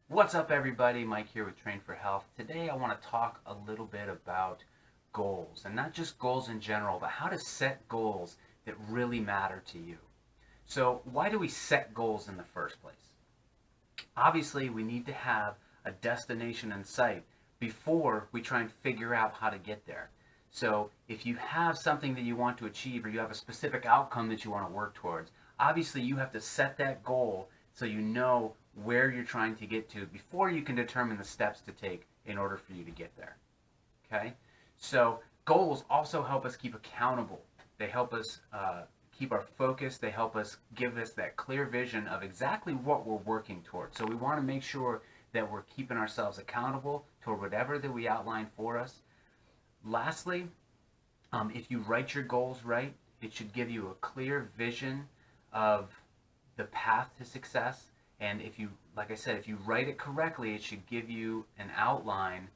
What's up, everybody? Mike here with Train for Health. Today, I want to talk a little bit about goals, and not just goals in general, but how to set goals that really matter to you. So, why do we set goals in the first place? Obviously, we need to have a destination in sight before we try and figure out how to get there. So, if you have something that you want to achieve or you have a specific outcome that you want to work towards, obviously you have to set that goal so you know where you're trying to get to before you can determine the steps to take in order for you to get there. Okay? So, goals also help us keep accountable. They help us keep our focus. They help us give us that clear vision of exactly what we're working towards. So we want to make sure that we're keeping ourselves accountable toward whatever that we outline for us. Lastly, if you write your goals right, it should give you a clear vision of the path to success. And if you, like I said, if you write it correctly, it should give you an outline,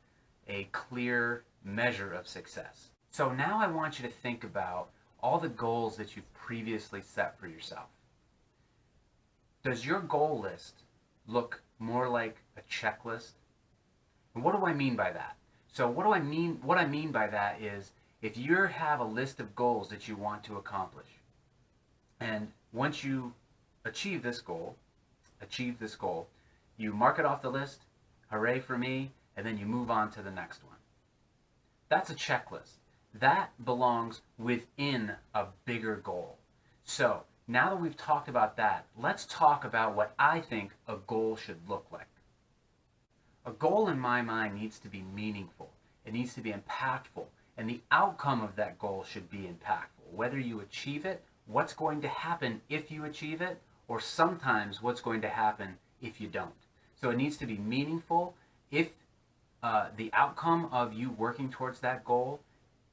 a clear measure of success. So now I want you to think about all the goals that you've previously set for yourself. Does your goal list look more like a checklist? And what do I mean by that? So what I mean by that is if you have a list of goals that you want to accomplish, and once you achieve this goal, you mark it off the list, hooray for me, and then you move on to the next one. That's a checklist. That belongs within a bigger goal. So now that we've talked about that, let's talk about what I think a goal should look like. A goal in my mind needs to be meaningful. It needs to be impactful. And the outcome of that goal should be impactful. Whether you achieve it, what's going to happen if you achieve it, or sometimes what's going to happen if you don't. So it needs to be meaningful. If the outcome of you working towards that goal,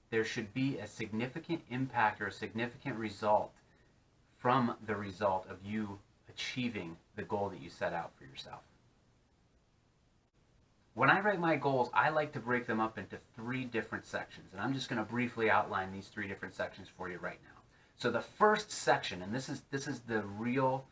there should be a significant impact or a significant result from the result of you achieving the goal that you set out for yourself. When I write my goals, I like to break them up into three different sections, and I'm just going to briefly outline these three different sections for you right now. So the first section, and this is the real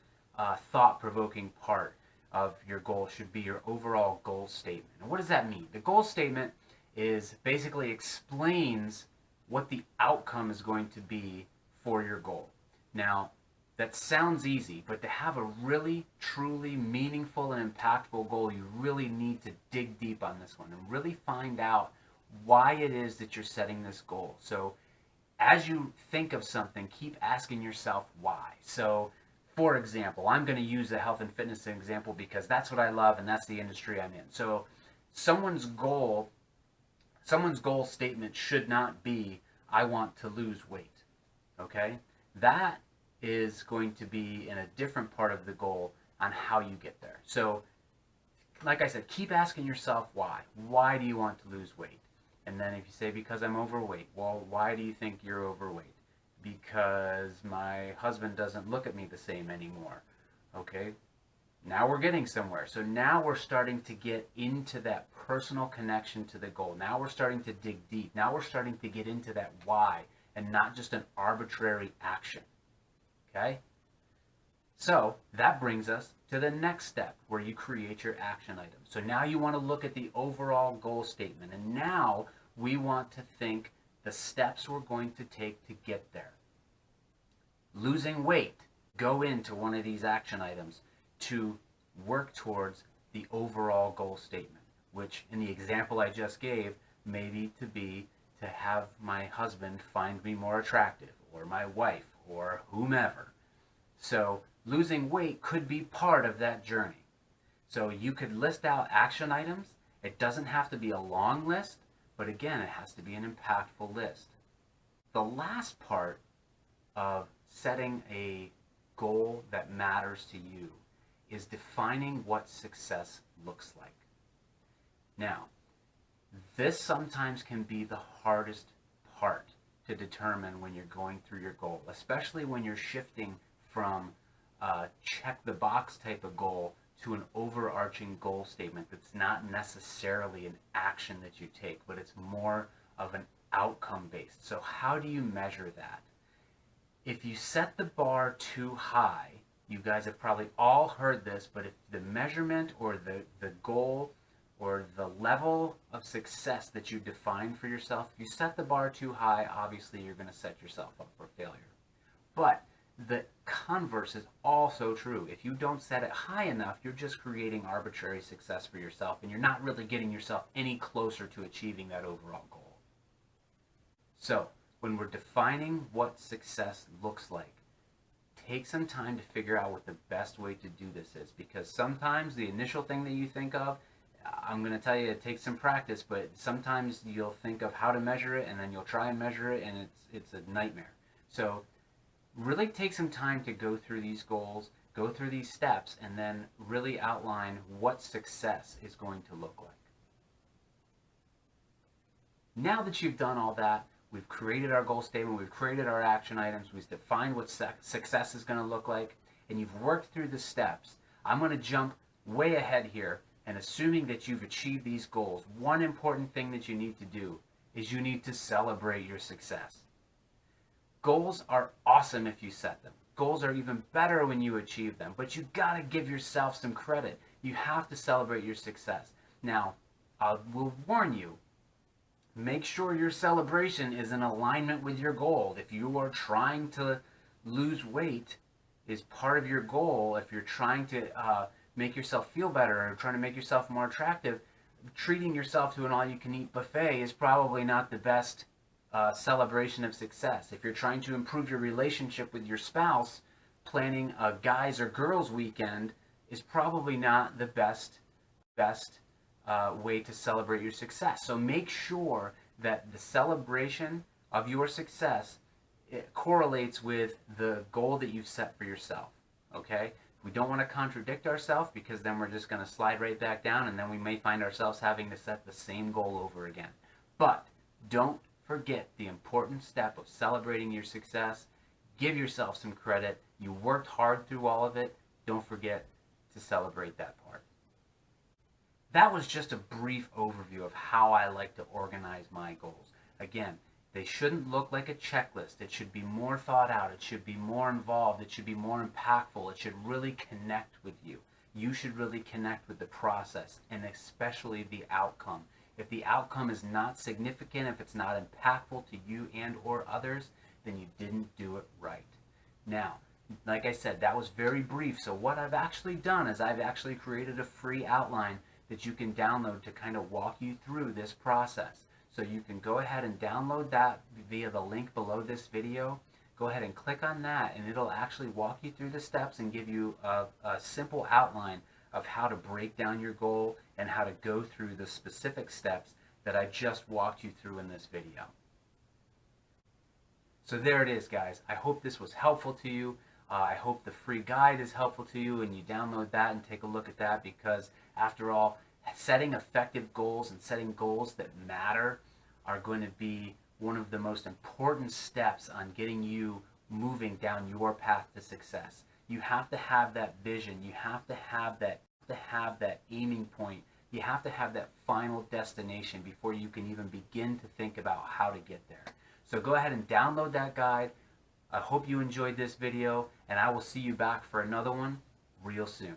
thought-provoking part of your goal, should be your overall goal statement. And what does that mean? The goal statement is basically explains what the outcome is going to be for your goal. Now, that sounds easy, but to have a really, truly meaningful and impactful goal, you really need to dig deep on this one and really find out why it is that you're setting this goal. So as you think of something, keep asking yourself why. So, for example, I'm going to use the health and fitness example because that's what I love and that's the industry I'm in. So someone's goal statement should not be, I want to lose weight. Okay? That is going to be in a different part of the goal on how you get there. So, like I said, keep asking yourself why. Why do you want to lose weight? And then if you say, because I'm overweight, well, why do you think you're overweight? Because my husband doesn't look at me the same anymore. Okay? Now we're getting somewhere. So now we're starting to get into that personal connection to the goal. Now we're starting to dig deep. Now we're starting to get into that why and not just an arbitrary action. Okay? So that brings us to the next step where you create your action item. So now you want to look at the overall goal statement. And now we want to think the steps we're going to take to get there. Losing weight, go into one of these action items to work towards the overall goal statement, which in the example I just gave, maybe to have my husband find me more attractive, or my wife, or whomever. So losing weight could be part of that journey. So you could list out action items. It doesn't have to be a long list, but again, it has to be an impactful list. The last part of setting a goal that matters to you is defining what success looks like. Now, this sometimes can be the hardest part to determine when you're going through your goal, especially when you're shifting from a check the box type of goal to an overarching goal statement that's not necessarily an action that you take, but it's more of an outcome based. So how do you measure that? If you set the bar too high, You guys have probably all heard this, but if the measurement or the goal or the level of success that you define for yourself, if you set the bar too high, obviously you're going to set yourself up for failure. But the converse is also true. If you don't set it high enough, you're just creating arbitrary success for yourself, and you're not really getting yourself any closer to achieving that overall goal. So, when we're defining what success looks like, take some time to figure out what the best way to do this is, because sometimes the initial thing that you think of, I'm going to tell you, it takes some practice, but sometimes you'll think of how to measure it, and then you'll try and measure it, and it's a nightmare. So really take some time to go through these goals, go through these steps, and then really outline what success is going to look like. Now that you've done all that, we've created our goal statement, we've created our action items, we've defined what success is going to look like, and you've worked through the steps. I'm going to jump way ahead here, and assuming that you've achieved these goals, one important thing that you need to do is you need to celebrate your success. Goals are awesome if you set them. Goals are even better when you achieve them, but you got to give yourself some credit. You have to celebrate your success. Now, I will warn you, make sure your celebration is in alignment with your goal. If you are trying to lose weight is part of your goal, if you're trying to make yourself feel better or trying to make yourself more attractive, treating yourself to an all-you-can-eat buffet is probably not the best celebration of success. If you're trying to improve your relationship with your spouse, planning a guys or girls weekend is probably not the best way to celebrate your success. So make sure that the celebration of your success, it correlates with the goal that you've set for yourself. Okay? We don't want to contradict ourselves, because then we're just going to slide right back down, and then we may find ourselves having to set the same goal over again. But don't forget the important step of celebrating your success. Give yourself some credit. You worked hard through all of it. Don't forget to celebrate that part. That was just a brief overview of how I like to organize my goals. Again, they shouldn't look like a checklist. It should be more thought out. It should be more involved. It should be more impactful. It should really connect with you. You should really connect with the process, and especially the outcome. If the outcome is not significant, if it's not impactful to you and or others, then you didn't do it right. Now, like I said, that was very brief. So what I've actually done is I've actually created a free outline that you can download to kind of walk you through this process. So you can go ahead and download that via the link below this video. Go ahead and click on that, and it'll actually walk you through the steps and give you a simple outline of how to break down your goal and how to go through the specific steps that I just walked you through in this video. So there it is, guys. I hope this was helpful to you. I hope the free guide is helpful to you, and you download that and take a look at that, because after all, setting effective goals and setting goals that matter are going to be one of the most important steps on getting you moving down your path to success. You have to have that vision. You have to have that aiming point. You have to have that final destination before you can even begin to think about how to get there. So go ahead and download that guide. I hope you enjoyed this video, and I will see you back for another one real soon.